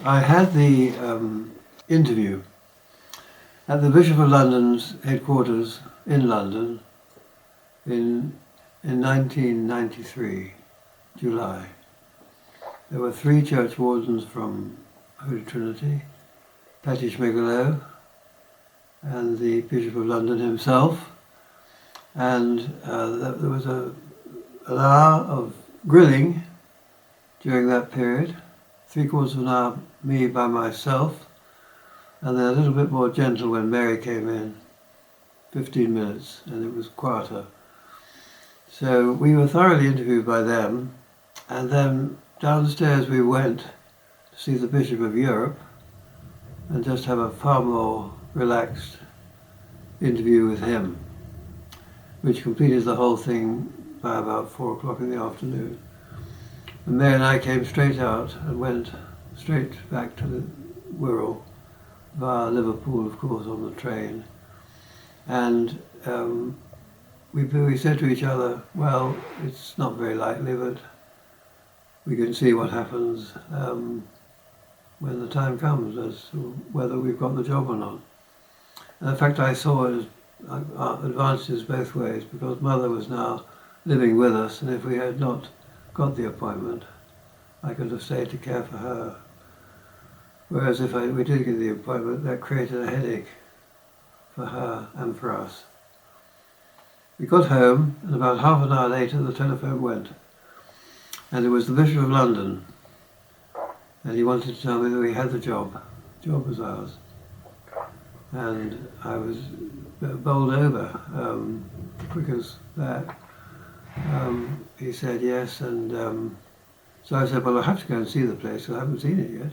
I had the interview at the Bishop of London's headquarters in London in 1993, July. There were three church wardens from Holy Trinity, Patty Schmigelo and the Bishop of London himself, and there was an hour of grilling during that period, 3/4 of an hour me by myself, and then a little bit more gentle when Mary came in, 15 minutes, and it was quieter. So we were thoroughly interviewed by them, and then downstairs we went to see the Bishop of Europe and just have a far more relaxed interview with him, which completed the whole thing by about 4 o'clock in the afternoon. And Mary and I came straight out and went straight back to the Wirral via Liverpool, of course, on the train. And we said to each other, well, it's not very likely, but we can see what happens when the time comes as to whether we've got the job or not. And in fact, I saw it as advantages both ways, because Mother was now living with us, and if we had not got the appointment, I could have stayed to care for her. Whereas if we did get the appointment, that created a headache for her and for us. We got home, and about half an hour later the telephone went. And it was the Bishop of London, and he wanted to tell me that we had the job. The job was ours. And I was bowled over, quick as that. He said yes, and so I said, well, I have to go and see the place, because I haven't seen it yet.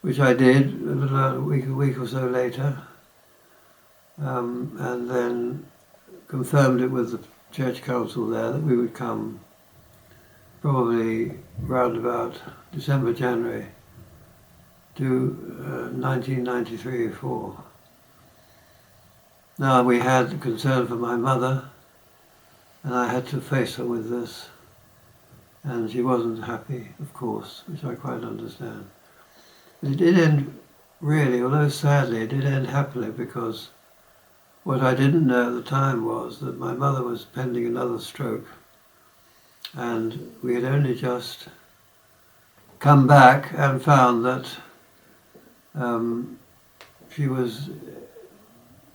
Which I did a week or so later, and then confirmed it with the church council there that we would come probably round about December, January to 1993 or 4. Now we had concern for my mother, and I had to face her with this, and she wasn't happy, of course, which I quite understand. But it did end, really, although sadly, it did end happily, because what I didn't know at the time was that my mother was pending another stroke, and we had only just come back and found that she was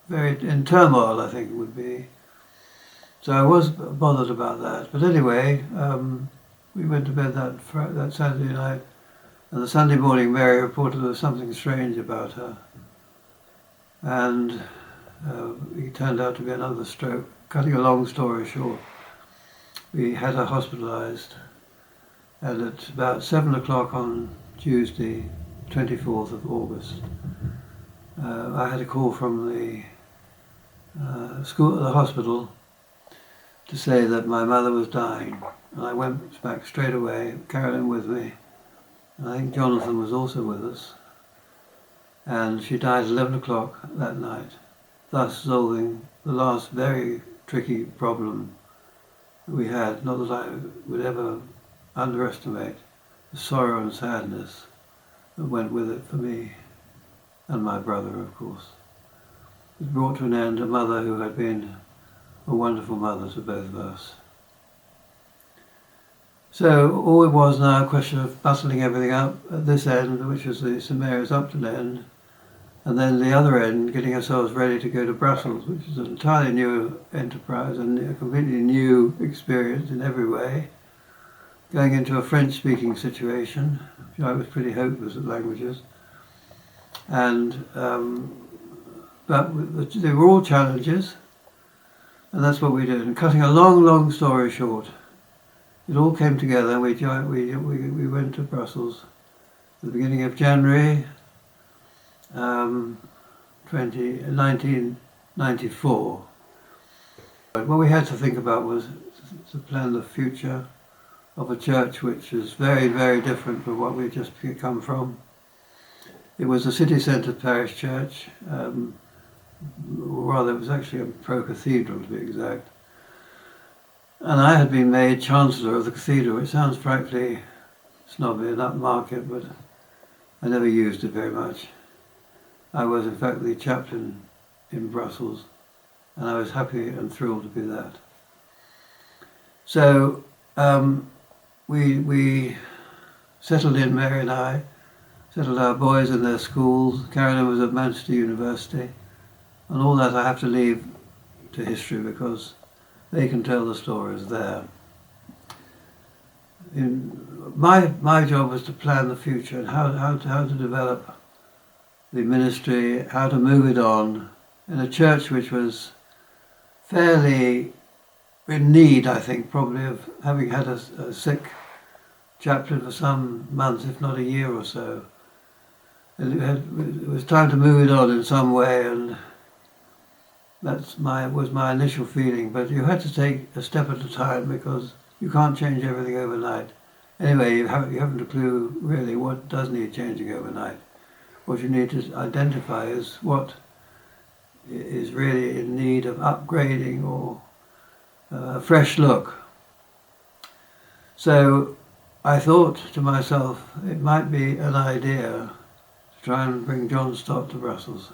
very in turmoil, I think it would be. So I was bothered about that. But anyway, we went to bed that Saturday night, and the Sunday morning Mary reported there was something strange about her. And it turned out to be another stroke. Cutting a long story short, we had her hospitalised, and at about 7 o'clock on Tuesday, 24th of August, I had a call from the the hospital, to say that my mother was dying. And I went back straight away, Carolyn with me, and I think Jonathan was also with us. And she died at 11 o'clock that night, thus solving the last very tricky problem that we had. Not that I would ever underestimate the sorrow and sadness that went with it for me and my brother, of course. It brought to an end a mother who had been a wonderful mother to both of us. So all it was now a question of bustling everything up at this end, which was the St Mary's Upton end, and then the other end, getting ourselves ready to go to Brussels, which is an entirely new enterprise and a completely new experience in every way. Going into a French-speaking situation, which I was pretty hopeless at languages, and but they were all challenges, and that's what we did. And cutting a long story short, it all came together. We went to Brussels at the beginning of January 1994. What we had to think about was to plan the future of a church which is very, very different from what we'd just come from. It was a city-centre parish church, rather it was actually a pro-cathedral to be exact. And I had been made Chancellor of the Cathedral, which sounds frankly snobby and upmarket, but I never used it very much. I was in fact the chaplain in Brussels, and I was happy and thrilled to be that. So we settled in, Mary and I, settled our boys in their schools. Carolyn was at Manchester University, and all that I have to leave to history because they can tell the stories there. My job was to plan the future and how to develop the ministry, how to move it on in a church which was fairly in need, I think, probably of having had a sick chaplain for some months, if not a year or so. And it was time to move it on in some way, and was my initial feeling. But you had to take a step at a time because you can't change everything overnight. Anyway, you haven't a clue really what does need changing overnight. What you need to identify is what is really in need of upgrading or a fresh look. So I thought to myself, it might be an idea to try and bring John Stott to Brussels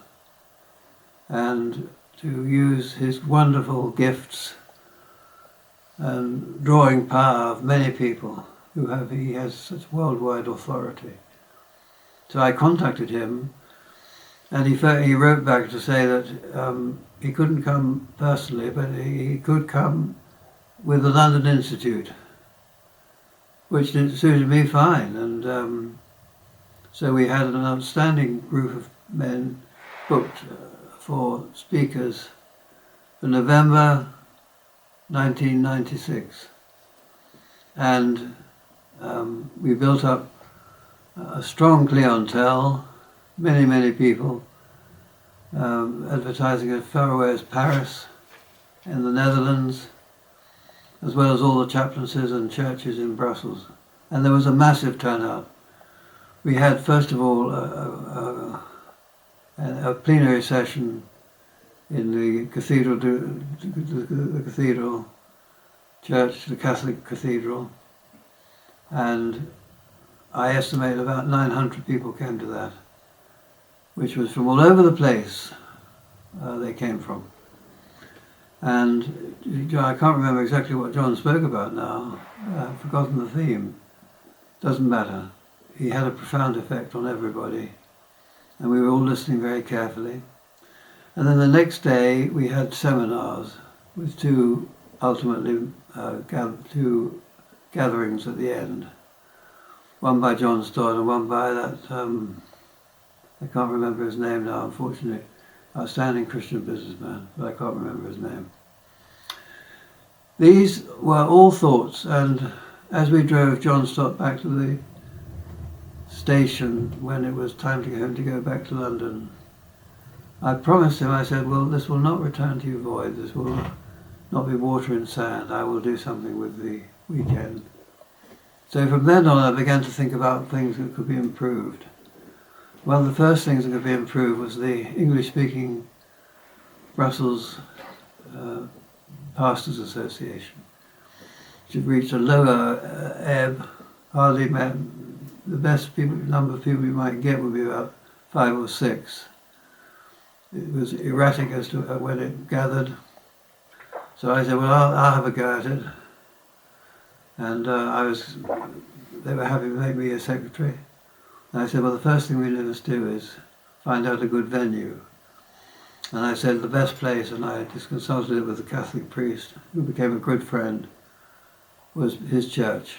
and to use his wonderful gifts and drawing power of many people he has such worldwide authority. So I contacted him, and he wrote back to say that he couldn't come personally, but he could come with the London Institute, which suited me fine. And so we had an outstanding group of men booked for speakers for November 1996. And we built up a strong clientele, many people, advertising as far away as Paris in the Netherlands, as well as all the chaplaincies and churches in Brussels. And there was a massive turnout. We had, first of all, a plenary session in the cathedral, the cathedral church, the Catholic cathedral, and I estimate about 900 people came to that, which was from all over the place they came from. And I can't remember exactly what John spoke about now. I've forgotten the theme. Doesn't matter. He had a profound effect on everybody, and we were all listening very carefully. And then the next day we had seminars with two gatherings at the end. One by John Stott and one by that, I can't remember his name now, unfortunately, outstanding Christian businessman, but I can't remember his name. These were all thoughts, and as we drove John Stott back to the station when it was time for him to go back to London, I promised him, I said, well, this will not return to you void, this will not be water and sand, I will do something with the weekend. So from then on I began to think about things that could be improved. One of the first things that could be improved was the English-speaking Brussels Pastors Association, which had reached a lower ebb, hardly met. The best number of people you might get would be about 5 or 6. It was erratic as to when it gathered. So I said, well, I'll have a go at it. And they were happy to make me a secretary. And I said, well, the first thing we must do is find out a good venue. And I said, the best place, and I just consulted it with a Catholic priest who became a good friend, was his church.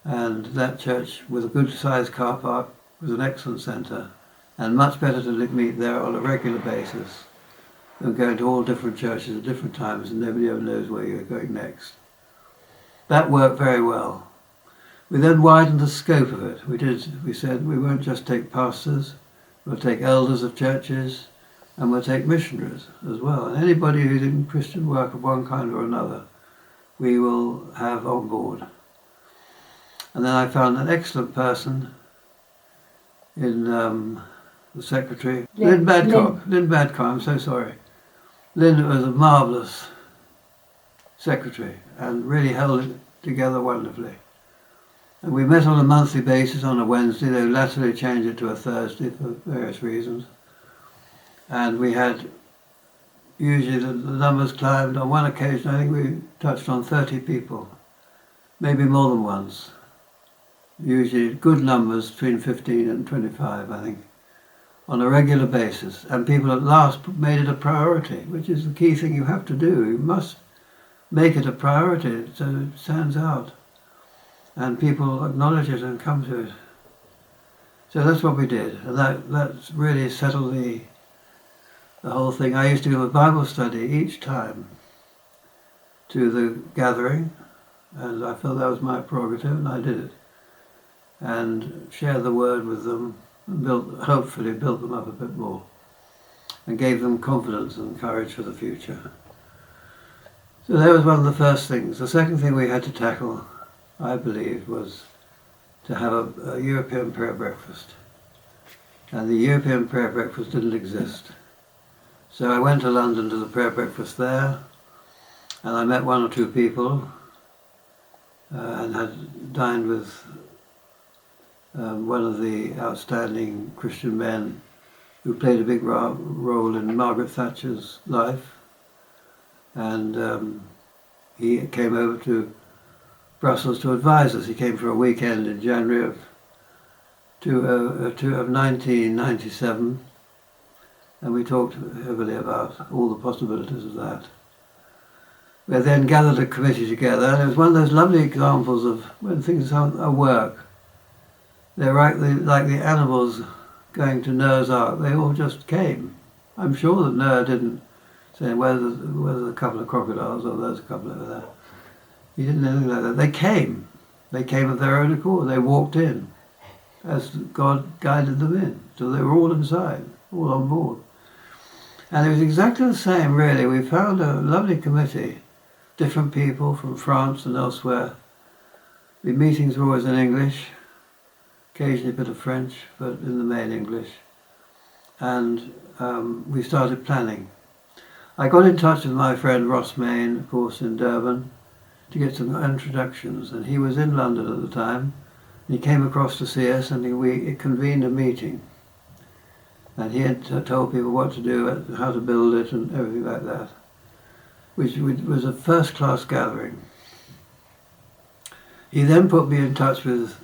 And that church, with a good-sized car park, was an excellent centre, and much better to meet there on a regular basis than going to all different churches at different times and nobody ever knows where you're going next. That worked very well. We then widened the scope of it. We said we won't just take pastors, we'll take elders of churches, and we'll take missionaries as well. And anybody who's in Christian work of one kind or another, we will have on board. And then I found an excellent person in the secretary, Lynn Badcock. Lynn Badcock, I'm so sorry. Lynn was a marvellous secretary and really held it together wonderfully. And we met on a monthly basis on a Wednesday. They latterly changed it to a Thursday for various reasons. And we had, usually the numbers climbed. On one occasion, I think we touched on 30 people, maybe more than once. Usually good numbers, between 15 and 25, I think, on a regular basis. And people at last made it a priority, which is the key thing you have to do. You must make it a priority so it stands out. And people acknowledge it and come to it. So that's what we did. And that's really settled the whole thing. I used to give a Bible study each time to the gathering, and I felt that was my prerogative, and I did it. And shared the word with them, and hopefully built them up a bit more, and gave them confidence and courage for the future. So that was one of the first things. The second thing we had to tackle, I believe, was to have a European prayer breakfast. And the European prayer breakfast didn't exist. So I went to London to the prayer breakfast there, and I met one or two people and had dined with one of the outstanding Christian men who played a big role in Margaret Thatcher's life. And he came over to Brussels to advise us. He came for a weekend in January of 1997, and we talked heavily about all the possibilities of that. We then gathered a committee together, and it was one of those lovely examples of when things are work. They're like the animals going to Noah's Ark. They all just came. I'm sure that Noah didn't say, where's a couple of crocodiles, or there's a couple over there. He didn't do anything like that. They came. They came of their own accord. They walked in as God guided them in. So they were all inside, all on board. And it was exactly the same, really. We found a lovely committee, different people from France and elsewhere. The meetings were always in English, occasionally a bit of French, but in the main English. And we started planning. I got in touch with my friend Ross Main, of course, in Durban, to get some introductions, and he was in London at the time. He came across to see us, and we convened a meeting, and he had told people what to do, how to build it, and everything like that, which was a first-class gathering. He then put me in touch with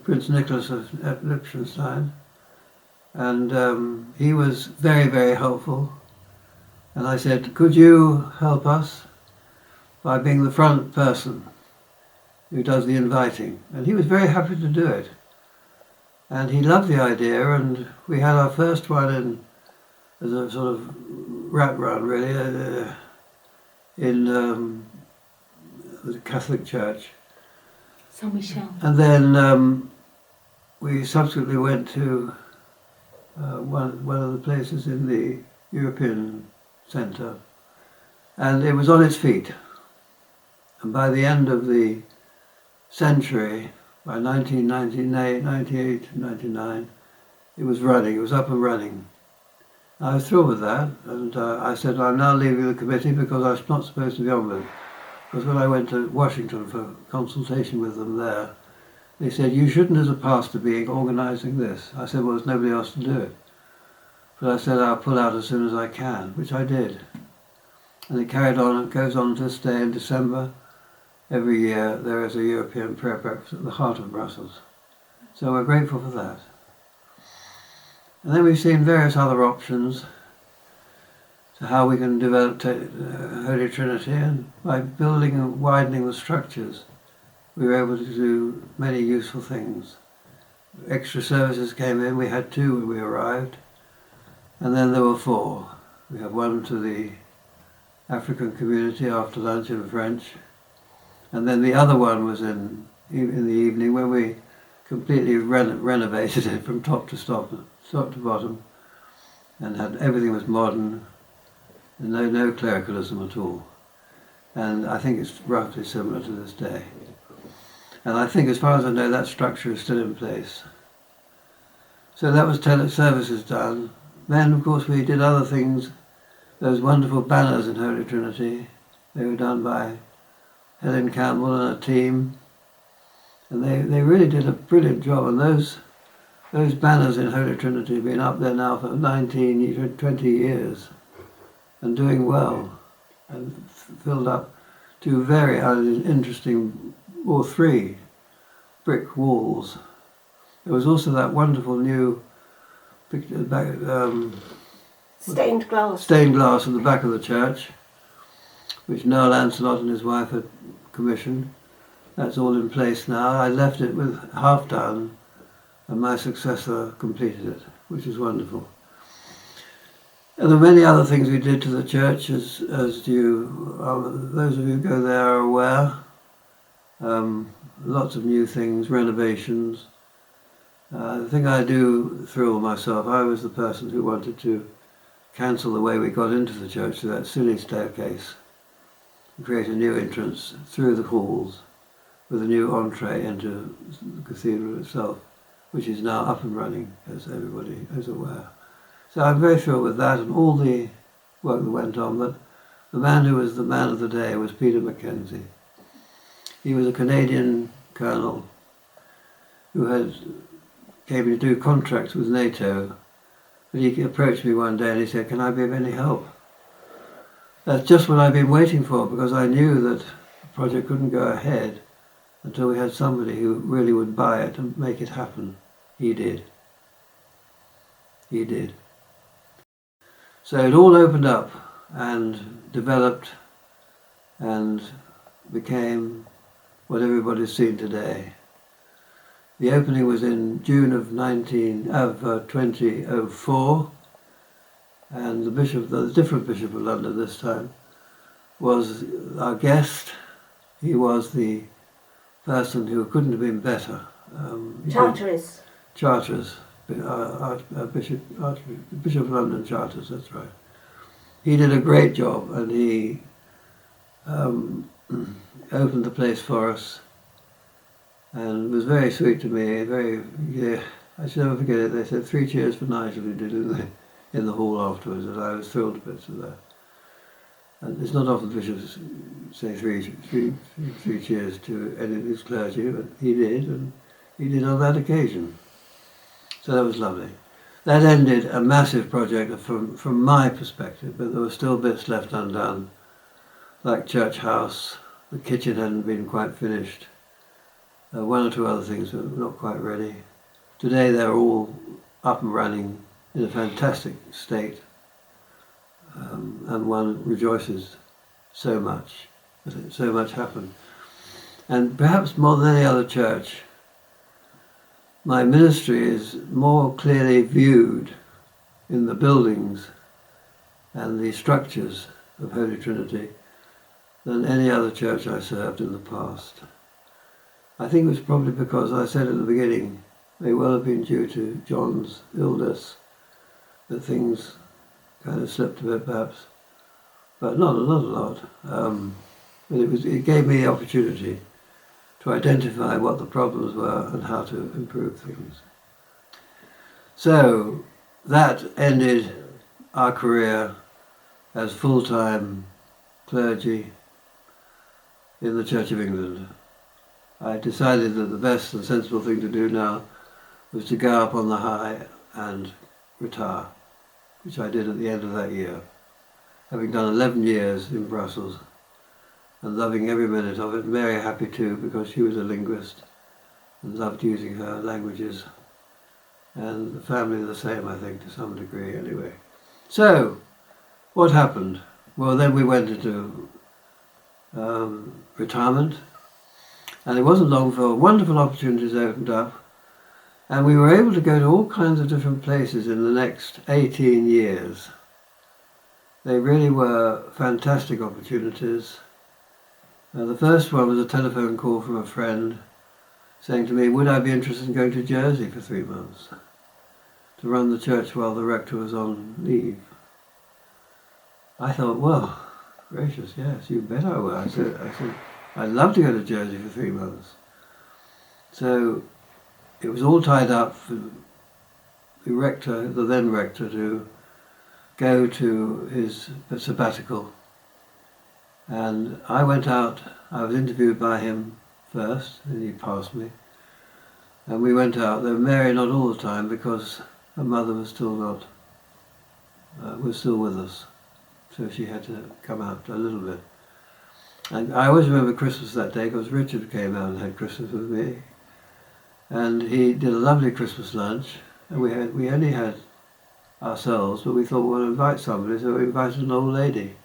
Prince Nicholas of Liechtenstein, and he was very, very helpful. And I said, could you help us by being the front person who does the inviting? And he was very happy to do it. And he loved the idea, and we had our first one in as a sort of rat run, really, in the Catholic Church. Saint Michel. And then we subsequently went to one of the places in the European Centre, and it was on its feet. And by the end of the century, by 1998, 99, it was running, it was up and running. I was thrilled with that, and I said, I'm now leaving the committee because I was not supposed to be on with it. Because when I went to Washington for consultation with them there, they said, you shouldn't as a pastor be organising this. I said, well, there's nobody else to do it. But I said, I'll pull out as soon as I can, which I did. And it carried on, it goes on to this day in December. Every year there is a European prayer breakfast at the heart of Brussels. So we're grateful for that. And then we've seen various other options to how we can develop Holy Trinity, and by building and widening the structures, we were able to do many useful things. Extra services came in. We had 2 when we arrived, and then there were 4. We had one to the African community after lunch in French, and then the other one was in the evening when we completely renovated it from top to bottom, and had everything was modern, and no clericalism at all. And I think it's roughly similar to this day. And I think, as far as I know, that structure is still in place. So that was services done. Then, of course, we did other things. Those wonderful banners in Holy Trinity, they were done by Helen Campbell and a team. And they really did a brilliant job. And those banners in Holy Trinity have been up there now for 19, 20 years and doing well, and filled up two very interesting, or three, brick walls. There was also that wonderful new Stained glass. Stained glass at the back of the church, which Noel Ancelot and his wife had commissioned. That's all in place now. I left it with half done, and my successor completed it, which is wonderful. And there are many other things we did to the church, as those of you who go there are aware. Lots of new things, renovations. The thing I do thrill myself, I was the person who wanted to cancel the way we got into the church through that silly staircase and create a new entrance through the halls with a new entree into the cathedral itself, which is now up and running, as everybody is aware. So I'm very thrilled with that and all the work that went on, but the man who was the man of the day was Peter Mackenzie. He was a Canadian colonel who came to do contracts with NATO, but he approached me one day and he said, "Can I be of any help?" That's just what I've been waiting for, because I knew that the project couldn't go ahead until we had somebody who really would buy it and make it happen. He did. He did. So it all opened up and developed and became what everybody's seen today. The opening was in June of 2004, and the different Bishop of London this time, was our guest. He was the person who couldn't have been better. Charteris. Charters, Bishop of London Charters, that's right. He did a great job, and he opened the place for us, and was very sweet to me. I should never forget it. They said 3 cheers for Nigel, who did it in the hall afterwards, and I was thrilled to bits with that. And it's not often bishops say three cheers to any of his clergy, but he did, and he did on that occasion. So that was lovely. That ended a massive project from my perspective, but there were still bits left undone, like Church House. The kitchen hadn't been quite finished. 1 or 2 other things were not quite ready. Today they're all up and running in a fantastic state, and one rejoices so much that so much happened. And perhaps more than any other church, my ministry is more clearly viewed in the buildings and the structures of Holy Trinity than any other church I served in the past. I think it was probably because I said at the beginning, may well have been due to John's illness, that things kind of slipped a bit perhaps, but not a lot. But it gave me the opportunity to identify what the problems were and how to improve things. So that ended our career as full-time clergy in the Church of England. I decided that the best and sensible thing to do now was to go up on the high and retire, which I did at the end of that year, having done 11 years in Brussels and loving every minute of it. Very happy too, because she was a linguist and loved using her languages, and the family the same, I think, to some degree anyway. So what happened? Well, then we went into retirement, and it wasn't long before wonderful opportunities opened up, and we were able to go to all kinds of different places in the next 18 years. They really were fantastic opportunities. The first one was a telephone call from a friend saying to me, would I be interested in going to Jersey for 3 months to run the church while the rector was on leave. I thought, well, gracious, yes, you bet I will. I said, I'd love to go to Jersey for 3 months. So it was all tied up for the then rector, to go to his sabbatical. And I went out, I was interviewed by him first, and he passed me. And we went out, though Mary not all the time, because her mother was still with us. So she had to come out a little bit. And I always remember Christmas that day because Richard came out and had Christmas with me. And he did a lovely Christmas lunch. And we only had ourselves, but we thought we'll invite somebody, so we invited an old lady.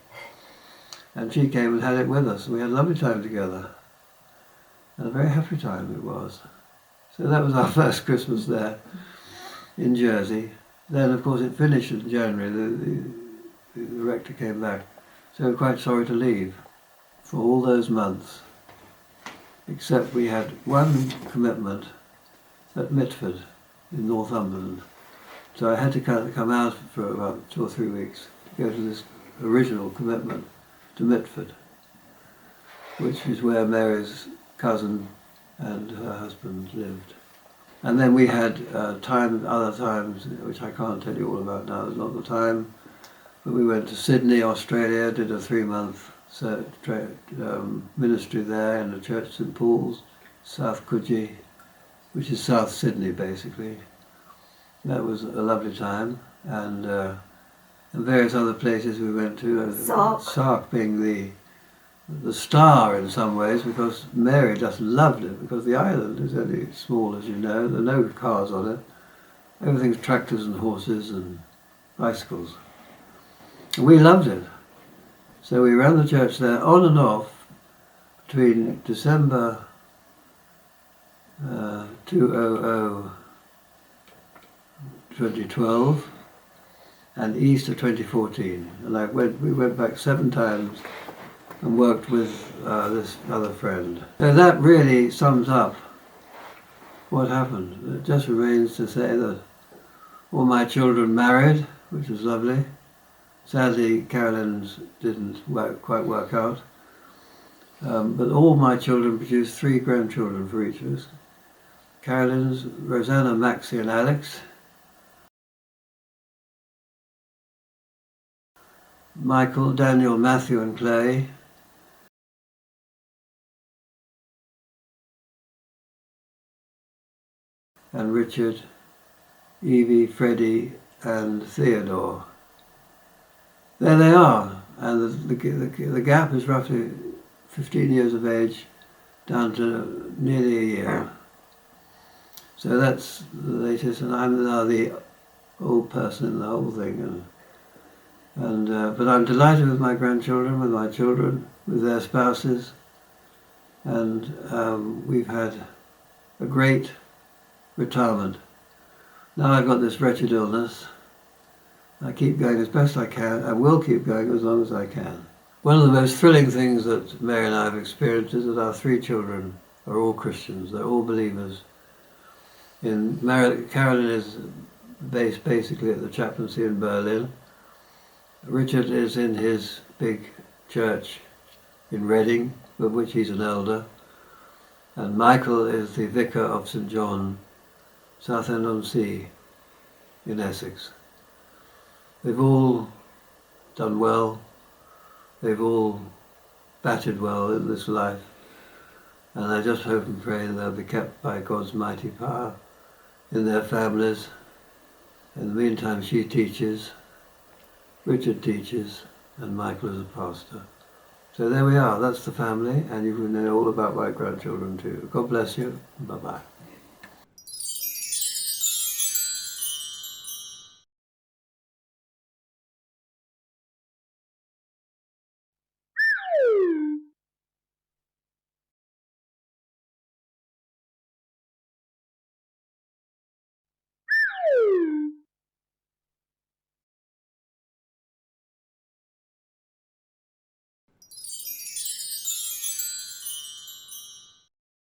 And she came and had it with us. And we had a lovely time together. And a very happy time it was. So that was our first Christmas there in Jersey. Then, of course, it finished in January. The rector came back. So we're quite sorry to leave for all those months. Except we had one commitment at Mitford in Northumberland. So I had to come out for about 2 or 3 weeks to go to this original commitment to Mitford, which is where Mary's cousin and her husband lived. And then we had other times, which I can't tell you all about now, it's not the time, but we went to Sydney, Australia, did a 3-month ministry there in the church St Paul's, South Coogee, which is South Sydney basically. That was a lovely time, and various other places we went to. Sark being the star in some ways, because Mary just loved it, because the island is only small, as you know. There are no cars on it. Everything's tractors and horses and bicycles. And we loved it. So we ran the church there on and off between December 2012 and Easter 2014. And we went back 7 times and worked with this other friend. So that really sums up what happened. It just remains to say that all my children married, which was lovely. Sadly, Carolyn's didn't quite work out. But all my children produced 3 grandchildren for each of us. Carolyn's, Rosanna, Maxie and Alex. Michael, Daniel, Matthew and Clay. And Richard, Evie, Freddie and Theodore. There they are, and the gap is roughly 15 years of age down to nearly a year. So that's the latest, and I'm now the old person in the whole thing. But I'm delighted with my grandchildren, with my children, with their spouses, and we've had a great retirement. Now I've got this wretched illness. I keep going as best I can. I will keep going as long as I can. One of the most thrilling things that Mary and I have experienced is that our 3 children are all Christians. They're all believers. Carolyn is based basically at the chaplaincy in Berlin. Richard is in his big church in Reading, of which he's an elder. And Michael is the vicar of St John, Southend-on-Sea in Essex. They've all done well. They've all batted well in this life. And I just hope and pray that they'll be kept by God's mighty power in their families. In the meantime, she teaches, Richard teaches, and Michael is a pastor. So there we are, that's the family, and you can know all about my grandchildren too. God bless you, bye-bye.